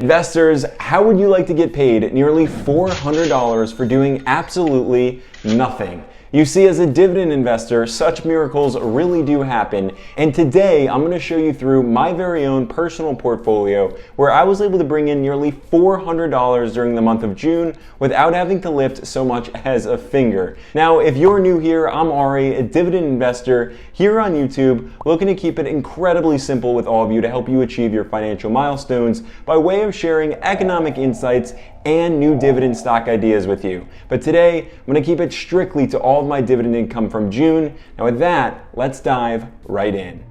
Investors, how would you like to get paid nearly $400 for doing absolutely nothing? You see, as a dividend investor, such miracles really do happen, and today I'm going to show you through my very own personal portfolio where I was able to bring in nearly $400 during the month of June without having to lift so much as a finger. Now, if you're new here, I'm Ari, a dividend investor here on YouTube, looking to keep it incredibly simple with all of you to help you achieve your financial milestones by way of sharing economic insights and new dividend stock ideas with you. But today, I'm going to keep it strictly to all of my dividend income from June. Now with that, let's dive right in.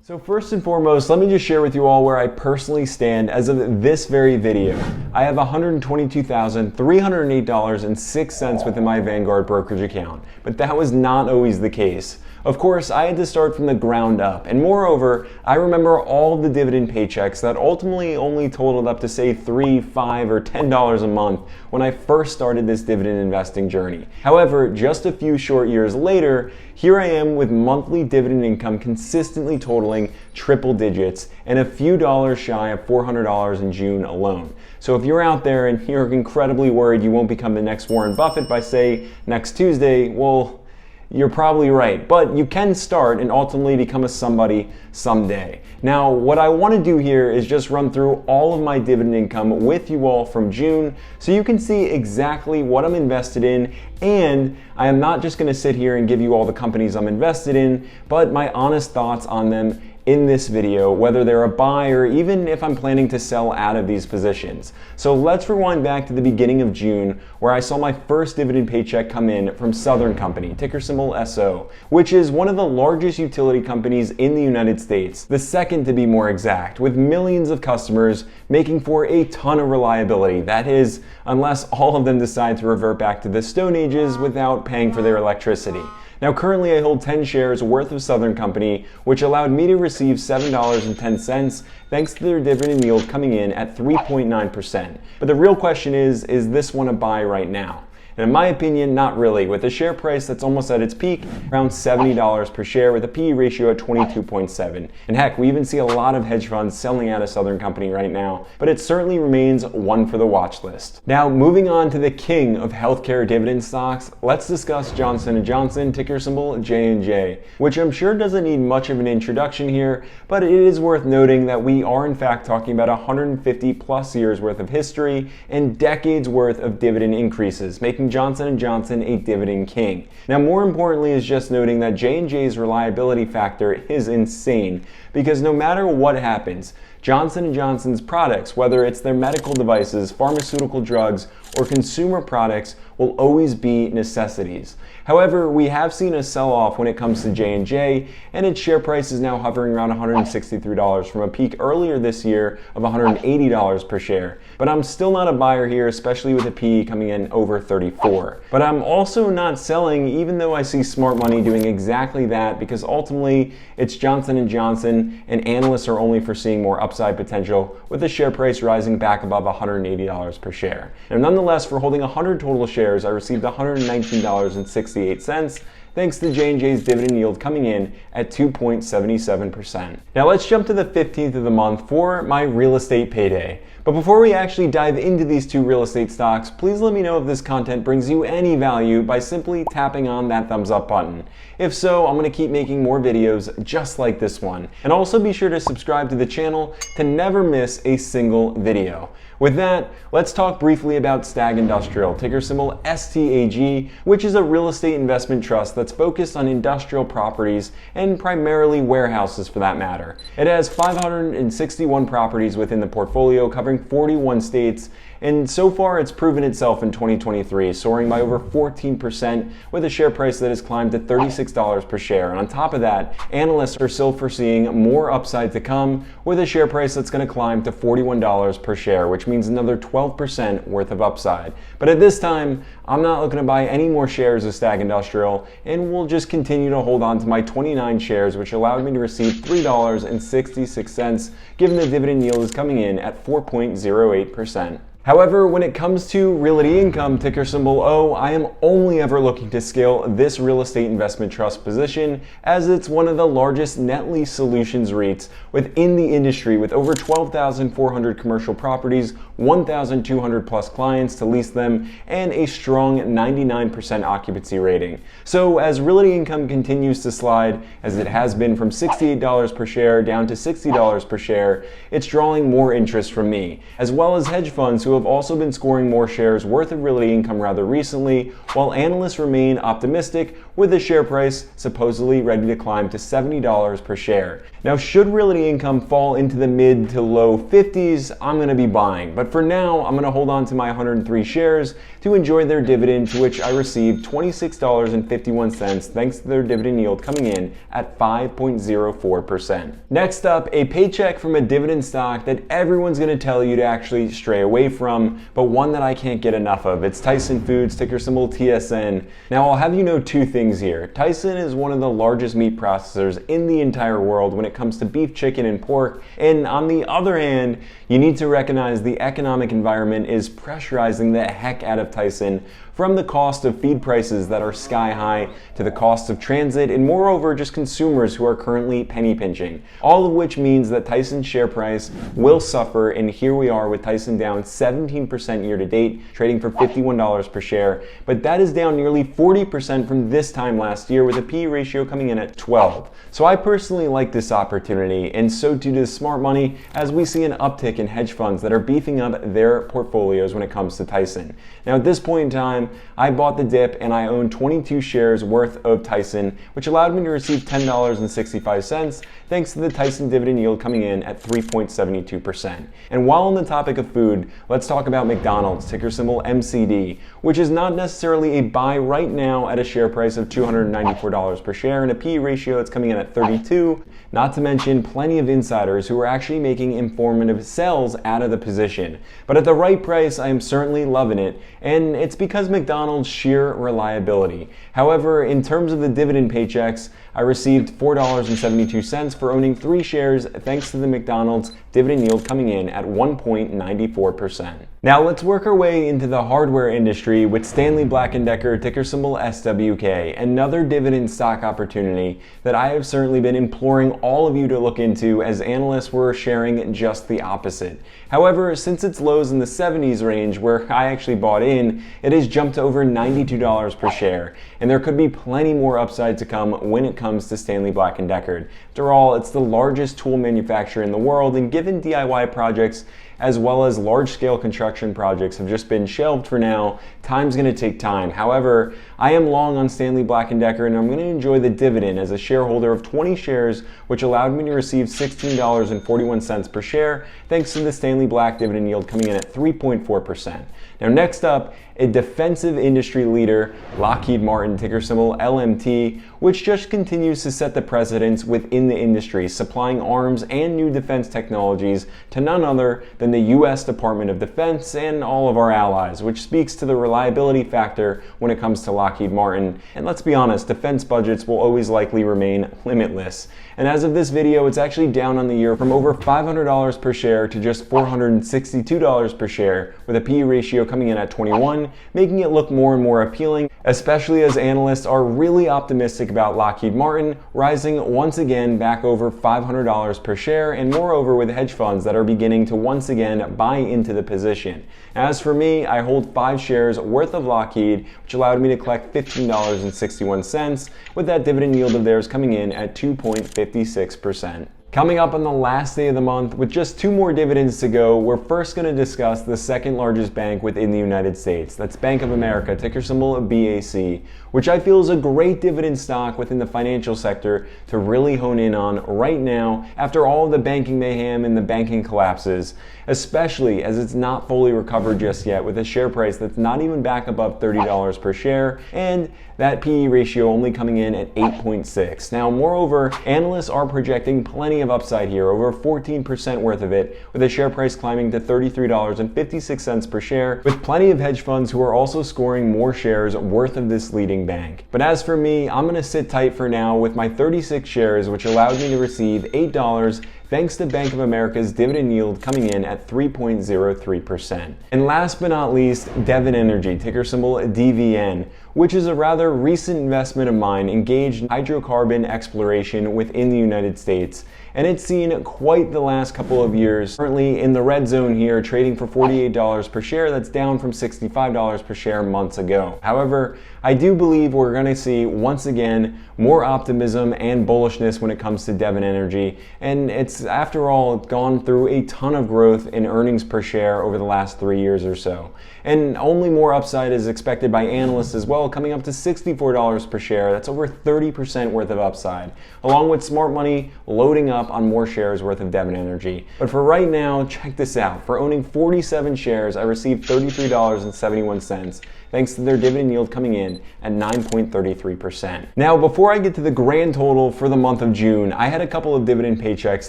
So first and foremost, let me just share with you all where I personally stand as of this very video. I have $122,308.06 within my Vanguard brokerage account, but that was not always the case. Of course, I had to start from the ground up, and moreover, I remember all the dividend paychecks that ultimately only totaled up to say $3, $5, or $10 a month when I first started this dividend investing journey. However, just a few short years later, here I am with monthly dividend income consistently totaling triple digits and a few dollars shy of $400 in June alone. So if you're out there and you're incredibly worried you won't become the next Warren Buffett by say next Tuesday, well, you're probably right, but you can start and ultimately become a somebody someday. Now, what I want to do here is just run through all of my dividend income with you all from June so you can see exactly what I'm invested in, and I am not just going to sit here and give you all the companies I'm invested in, but my honest thoughts on them in this video, whether they're a buy or even if I'm planning to sell out of these positions. So let's rewind back to the beginning of June where I saw my first dividend paycheck come in from Southern Company, ticker symbol SO, which is one of the largest utility companies in the United States, the second to be more exact, with millions of customers making for a ton of reliability. That is, unless all of them decide to revert back to the Stone Ages without paying for their electricity. Now currently I hold 10 shares worth of Southern Company, which allowed me to receive $7.10 thanks to their dividend yield coming in at 3.9%. But the real question is this one a buy right now? And in my opinion, not really, with a share price that's almost at its peak, around $70 per share with a PE ratio at 22.7. And heck, we even see a lot of hedge funds selling out of Southern Company right now, but it certainly remains one for the watch list. Now, moving on to the king of healthcare dividend stocks, let's discuss Johnson & Johnson, ticker symbol J&J, which I'm sure doesn't need much of an introduction here, but it is worth noting that we are in fact talking about 150 plus years worth of history and decades worth of dividend increases, making Johnson & Johnson a dividend king. Now, more importantly is just noting that J&J's reliability factor is insane because no matter what happens, Johnson & Johnson's products, whether it's their medical devices, pharmaceutical drugs, or consumer products, will always be necessities. However, we have seen a sell-off when it comes to J&J, and its share price is now hovering around $163 from a peak earlier this year of $180 per share. But I'm still not a buyer here, especially with a PE coming in over 34. But I'm also not selling, even though I see smart money doing exactly that, because ultimately it's Johnson & Johnson, and analysts are only foreseeing more upside potential, with the share price rising back above $180 per share. And nonetheless, for holding 100 total shares, I received $119.68 thanks to J&J's dividend yield coming in at 2.77%. Now let's jump to the 15th of the month for my real estate payday. But before we actually dive into these two real estate stocks, please let me know if this content brings you any value by simply tapping on that thumbs up button. If so, I'm going to keep making more videos just like this one. And also be sure to subscribe to the channel to never miss a single video. With that, let's talk briefly about Stag Industrial, ticker symbol STAG, which is a real estate investment trust that's focused on industrial properties and primarily warehouses for that matter. It has 561 properties within the portfolio covering 41 states, and so far it's proven itself in 2023, soaring by over 14% with a share price that has climbed to $36 per share. And on top of that, analysts are still foreseeing more upside to come with a share price that's going to climb to $41 per share, which means another 12% worth of upside. But at this time, I'm not looking to buy any more shares of Stag Industrial, and we'll just continue to hold on to my 29 shares, which allowed me to receive $3.66, given the dividend yield is coming in at 4.08%. However, when it comes to Realty Income, ticker symbol O, I am only ever looking to scale this real estate investment trust position, as it's one of the largest net lease solutions REITs within the industry, with over 12,400 commercial properties, 1,200 plus clients to lease them, and a strong 99% occupancy rating. So as Realty Income continues to slide, as it has been from $68 per share down to $60 per share, it's drawing more interest from me, as well as hedge funds who have also been scoring more shares worth of Realty Income rather recently, while analysts remain optimistic with the share price supposedly ready to climb to $70 per share. Now, should Realty Income fall into the mid to low 50s, I'm going to be buying. But for now, I'm going to hold on to my 103 shares to enjoy their dividend, to which I received $26.51 thanks to their dividend yield coming in at 5.04%. Next up, a paycheck from a dividend stock that everyone's going to tell you to actually stray away from, but one that I can't get enough of. It's Tyson Foods, ticker symbol TSN. Now, I'll have you know two things here. Tyson is one of the largest meat processors in the entire world when it comes to beef, chicken, and pork. And on the other hand, you need to recognize the economic environment is pressurizing the heck out of Tyson, from the cost of feed prices that are sky high to the cost of transit, and moreover just consumers who are currently penny pinching. All of which means that Tyson's share price will suffer, and here we are with Tyson down 17% year to date, trading for $51 per share, but that is down nearly 40% from this time last year, with a PE ratio coming in at 12. So I personally like this opportunity, and so too does smart money, as we see an uptick in hedge funds that are beefing up their portfolios when it comes to Tyson. Now at this point in time, I bought the dip and I own 22 shares worth of Tyson, which allowed me to receive $10.65 thanks to the Tyson dividend yield coming in at 3.72%. And while on the topic of food, let's talk about McDonald's, ticker symbol MCD, which is not necessarily a buy right now at a share price of $294 per share and a PE ratio that's coming in at 32, not to mention plenty of insiders who are actually making informative sells out of the position. But at the right price, I am certainly loving it, and it's because McDonald's sheer reliability. However, in terms of the dividend paychecks, I received $4.72 for owning 3 shares thanks to the McDonald's dividend yield coming in at 1.94%. Now let's work our way into the hardware industry with Stanley Black & Decker, ticker symbol SWK, another dividend stock opportunity that I have certainly been imploring all of you to look into, as analysts were sharing just the opposite. However, since its lows in the 70s range where I actually bought in, it has jumped to over $92 per share, and there could be plenty more upside to come when it comes to Stanley Black & Decker. After all, it's the largest tool manufacturer in the world, and given DIY projects as well as large-scale construction projects have just been shelved for now, time's going to take time. However, I am long on Stanley Black & Decker, and I'm going to enjoy the dividend as a shareholder of 20 shares, which allowed me to receive $16.41 per share, thanks to the Stanley Black dividend yield coming in at 3.4%. Now next up, a defensive industry leader, Lockheed Martin, ticker symbol LMT, which just continues to set the precedence within the industry, supplying arms and new defense technologies to none other than the US Department of Defense and all of our allies, which speaks to the reliability factor when it comes to Lockheed Martin. And let's be honest, defense budgets will always likely remain limitless. And as of this video, it's actually down on the year from over $500 per share to just $462 per share, with a PE ratio coming in at 21, making it look more and more appealing, especially as analysts are really optimistic about Lockheed Martin rising once again back over $500 per share, and moreover with hedge funds that are beginning to once again buy into the position. As for me, I hold 5 shares worth of Lockheed, which allowed me to collect $15.61, with that dividend yield of theirs coming in at 2.56%. Coming up on the last day of the month, with just 2 more dividends to go, we're first going to discuss the second largest bank within the United States. That's Bank of America, ticker symbol BAC, which I feel is a great dividend stock within the financial sector to really hone in on right now after all of the banking mayhem and the banking collapses, especially as it's not fully recovered just yet, with a share price that's not even back above $30 per share, and that PE ratio only coming in at 8.6. Now, moreover, analysts are projecting plenty of upside here, over 14% worth of it, with a share price climbing to $33.56 per share, with plenty of hedge funds who are also scoring more shares worth of this leading bank. But as for me, I'm going to sit tight for now with my 36 shares, which allowed me to receive $8 thanks to Bank of America's dividend yield coming in at 3.03%. And last but not least, Devon Energy, ticker symbol DVN, which is a rather recent investment of mine engaged in hydrocarbon exploration within the United States. And it's seen quite the last couple of years. Currently in the red zone here, trading for $48 per share. That's down from $65 per share months ago. However, I do believe we're going to see once again more optimism and bullishness when it comes to Devon Energy. And it's, after all, gone through a ton of growth in earnings per share over the last 3 years or so. And only more upside is expected by analysts as well, coming up to $64 per share. That's over 30% worth of upside, along with smart money loading up on more shares worth of Devon Energy. But for right now, check this out. For owning 47 shares, I received $33.71. thanks to their dividend yield coming in at 9.33%. Now, before I get to the grand total for the month of June, I had a couple of dividend paychecks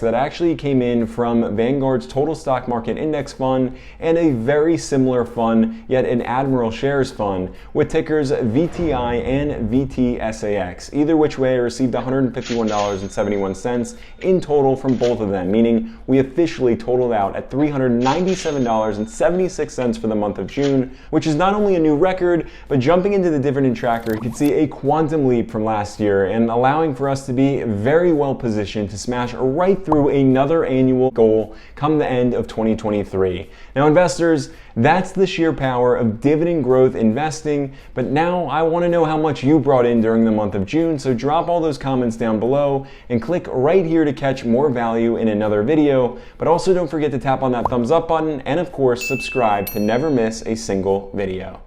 that actually came in from Vanguard's Total Stock Market Index Fund and a very similar fund, yet an Admiral Shares Fund, with tickers VTI and VTSAX. Either which way, I received $151.71 in total from both of them, meaning we officially totaled out at $397.76 for the month of June, which is not only a new record, but jumping into the dividend tracker, you can see a quantum leap from last year and allowing for us to be very well positioned to smash right through another annual goal come the end of 2023. Now, investors, that's the sheer power of dividend growth investing, but now I want to know how much you brought in during the month of June, so drop all those comments down below and click right here to catch more value in another video, but also don't forget to tap on that thumbs up button and of course subscribe to never miss a single video.